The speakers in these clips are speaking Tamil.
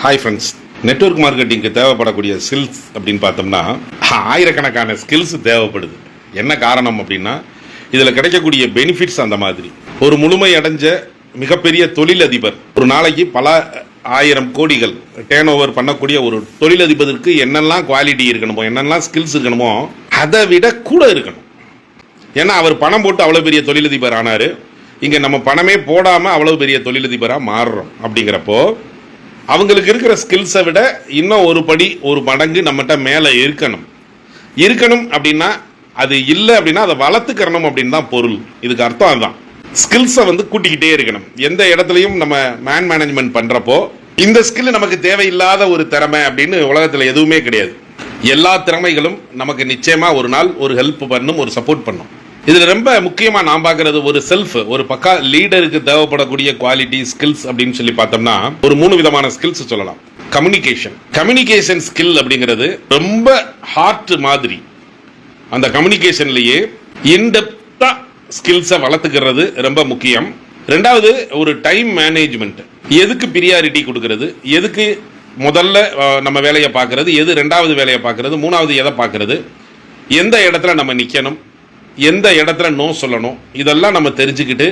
ஹாய் ஃப்ரெண்ட்ஸ், நெட்வொர்க் மார்க்கெட்டிங்க்கு தேவைப்படக்கூடிய ஸ்கில்ஸ் அப்படின்னு பார்த்தோம்னா ஆயிரக்கணக்கான ஸ்கில்ஸ் தேவைப்படுது. என்ன காரணம் அப்படின்னா இதில் கிடைக்கக்கூடிய பெனிஃபிட்ஸ் அந்த மாதிரி. ஒரு முழுமை அடைஞ்ச மிகப்பெரிய தொழிலதிபர் ஒரு நாளைக்கு பல ஆயிரம் கோடிகள் டேர்ன் ஓவர் பண்ணக்கூடிய ஒரு தொழிலதிபருக்கு என்னெல்லாம் குவாலிட்டி இருக்கணுமோ, என்னெல்லாம் ஸ்கில்ஸ் இருக்கணுமோ அதை விட கூட இருக்கணும். ஏன்னா அவர் பணம் போட்டு அவ்வளோ பெரிய தொழிலதிபர் ஆனார். இங்கே நம்ம பணமே போடாமல் அவ்வளோ பெரிய தொழிலதிபராக மாறுறோம். அப்படிங்கிறப்போ அவங்களுக்கு இருக்கிற ஸ்கில்ஸை விட இன்னும் ஒரு மடங்கு நம்மகிட்ட மேலே இருக்கணும் அப்படின்னா அது இல்லை அப்படின்னா அதை வளர்த்துக்கணும் அப்படின்னு தான் பொருள். இதுக்கு அர்த்தம் அதுதான். ஸ்கில்ஸை கூட்டிக்கிட்டே இருக்கணும். எந்த இடத்துலையும் நம்ம மேனேஜ்மெண்ட் பண்ணுறப்போ இந்த ஸ்கில் நமக்கு தேவையில்லாத ஒரு திறமை அப்படின்னு உலகத்தில் எதுவுமே கிடையாது. எல்லா திறமைகளும் நமக்கு நிச்சயமாக ஒரு நாள் ஒரு ஹெல்ப் பண்ணும், ஒரு சப்போர்ட் பண்ணும். இதில் ரொம்ப முக்கியமாக நான் பார்க்கறது ஒரு பக்கா லீடருக்கு தேவைப்படக்கூடிய குவாலிட்டி ஸ்கில்ஸ் அப்படின்னு சொல்லி பார்த்தோம்னா ஒரு 3 விதமான ஸ்கில்ஸ் சொல்லலாம். கம்யூனிகேஷன் ஸ்கில் அப்படிங்கிறது ரொம்ப ஹார்ட் மாதிரி. அந்த கம்யூனிகேஷன்லேயே இன்டெப்தா ஸ்கில்ஸை வளர்த்துக்கிறது ரொம்ப முக்கியம். ரெண்டாவது ஒரு டைம் மேனேஜ்மெண்ட். எதுக்கு பிரியாரிட்டி கொடுக்கறது, எதுக்கு முதல்ல நம்ம வேலையை பார்க்கறது, எது ரெண்டாவது வேலையை பார்க்கறது, மூணாவது எதை பார்க்கறது, எந்த இடத்துல நம்ம நிற்கணும், எந்த இடத்துல நோ சொல்லணும், இதெல்லாம் நம்ம தெரிஞ்சுக்கிட்டு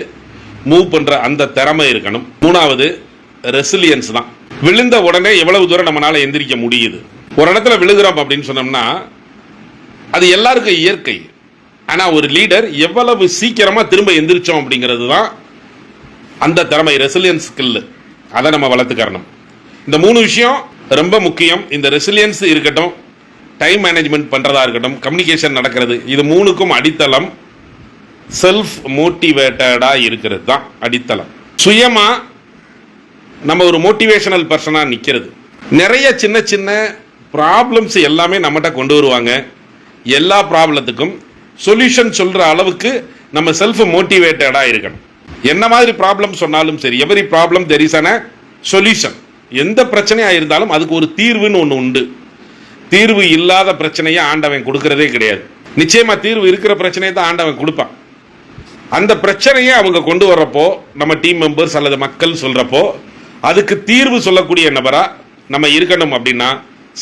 மூவ் பண்ணுற அந்த திறமை இருக்கணும். மூணாவது ரெசிலியன்ஸ் தான். விழுந்த உடனே எவ்வளவு தூரம் நம்மளால எந்திரிக்க முடியுது. ஒரு இடத்துல விழுகிறோம் அப்படின்னு சொன்னோம்னா அது எல்லாருக்கும் இயற்கை. ஆனால் ஒரு லீடர் எவ்வளவு சீக்கிரமாக திரும்ப எந்திரிச்சோம் அப்படிங்கிறது தான் அந்த திறமை, ரெசிலியன்ஸ் ஸ்கில். அதை நம்ம வளர்த்துக்கறணும். இந்த 3 விஷயம் ரொம்ப முக்கியம். இந்த ரெசிலியன்ஸ் இருக்கட்டும், டைம் மேனேஜ்மெண்ட் பண்ணுறதா இருக்கட்டும், கம்யூனிகேஷன் நடக்கிறது, இது 3க்கும் அடித்தளம் செல்ஃப் மோட்டிவேட்டடாக இருக்கிறது தான் அடித்தளம். சுயமாக நம்ம ஒரு மோட்டிவேஷனல் பர்சனாக நிற்கிறது. நிறைய சின்ன சின்ன ப்ராப்ளம்ஸ் எல்லாமே நம்மகிட்ட கொண்டு வருவாங்க. எல்லா ப்ராப்ளத்துக்கும் சொல்யூஷன் சொல்கிற அளவுக்கு நம்ம செல்ஃப் மோட்டிவேட்டடாக இருக்கணும். என்ன மாதிரி ப்ராப்ளம் சொன்னாலும் சரி, every problem there is a solution. எந்த பிரச்சனையாக இருந்தாலும் அதுக்கு ஒரு தீர்வுன்னு ஒன்று உண்டு. தீர்வு இல்லாத பிரச்சனையை ஆண்டவன் கொடுக்கறதே கிடையாது. நிச்சயமா தீர்வு இருக்கிற பிரச்சனையை தான் ஆண்டவன் கொடுப்பான். அந்த பிரச்சனையை அவங்க கொண்டு வர்றப்போ, நம்ம டீம் மெம்பர்ஸ் அல்லது மக்கள் சொல்றப்போ அதுக்கு தீர்வு சொல்லக்கூடிய நபரா நம்ம இருக்கணும். அப்படின்னா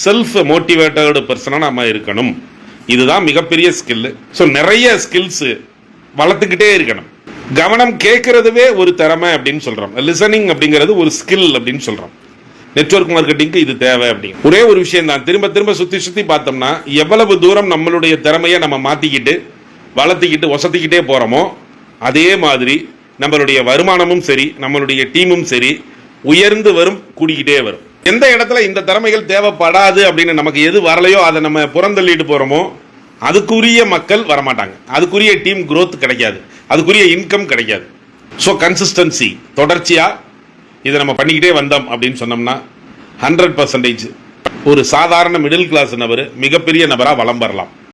செல்ஃப் மோட்டிவேட்டட் பர்சனா நம்ம இருக்கணும். இதுதான் மிகப்பெரிய ஸ்கில். ஸோ நிறைய ஸ்கில்ஸ் வளர்த்துக்கிட்டே இருக்கணும். கவனம் கேட்கறதுவே ஒரு திறமை அப்படின்னு சொல்றோம். லிசனிங் அப்படிங்கிறது ஒரு ஸ்கில் அப்படின்னு சொல்றோம். நெட்வொர்க் மார்க்கெட்டிங்க்கு இது தேவை. அப்படிங்க ஒரே ஒரு விஷயம் தான். திரும்ப சுத்தி பார்த்தோம்னா எவ்வளவு தூரம் நம்மளுடைய திறமையை நம்ம மாத்திக்கிட்டு வளர்த்திக்கிட்டு ஒசத்திக்கிட்டே போறோமோ அதே மாதிரி நம்மளுடைய வருமானமும் சரி, நம்மளுடைய டீமும் சரி உயர்ந்து வரும், கூடிக்கிட்டே வரும். எந்த இடத்துல இந்த திறமைகள் தேவைப்படாது அப்படின்னு நமக்கு எது வரலையோ அதை நம்ம புறந்தள்ளிட்டு போறோமோ அதுக்குரிய மக்கள் வரமாட்டாங்க, அதுக்குரிய டீம் growth கிடைக்காது, அதுக்குரிய இன்கம் கிடைக்காது. ஸோ கன்சிஸ்டன்சி, தொடர்ச்சியா இதை நம்ம பண்ணிக்கிட்டே வந்தோம் அப்படின்னு சொன்னோம்னா 100% ஒரு சாதாரண மிடில் கிளாஸ் நபர் மிகப்பெரிய நபராக வலம் வரலாம்.